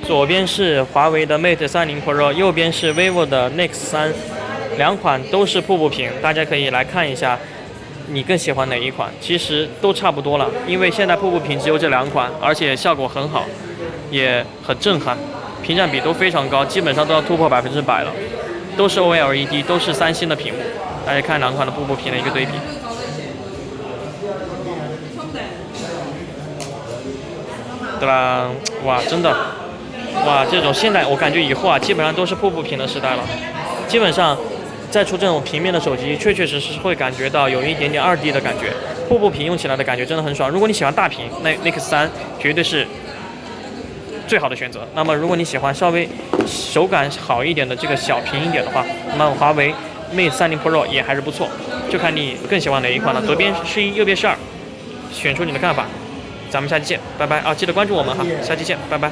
左边是华为的 Mate 30 Pro， 右边是 vivo 的 Nex 3，两款都是瀑布屏，大家可以来看一下，你更喜欢哪一款？其实都差不多了，因为现在瀑布屏只有这两款，而且效果很好，也很震撼，屏占比都非常高，基本上都要突破100%了，都是 OLED， 都是三星的屏幕。大家看两款的瀑布屏的一个对比。对吧？哇，真的，哇，这种现在我感觉以后啊，基本上都是瀑布屏的时代了。基本上，再出这种平面的手机，确确实实会感觉到有一点点2D 的感觉。瀑布屏用起来的感觉真的很爽。如果你喜欢大屏，那 Nex 3绝对是最好的选择。那么，如果你喜欢稍微手感好一点的这个小屏一点的话，那么华为 Mate 30 Pro 也还是不错，就看你更喜欢哪一款了。左边是1，右边是2，选出你的看法。咱们下期见，拜拜啊！记得关注我们哈，下期见，拜拜。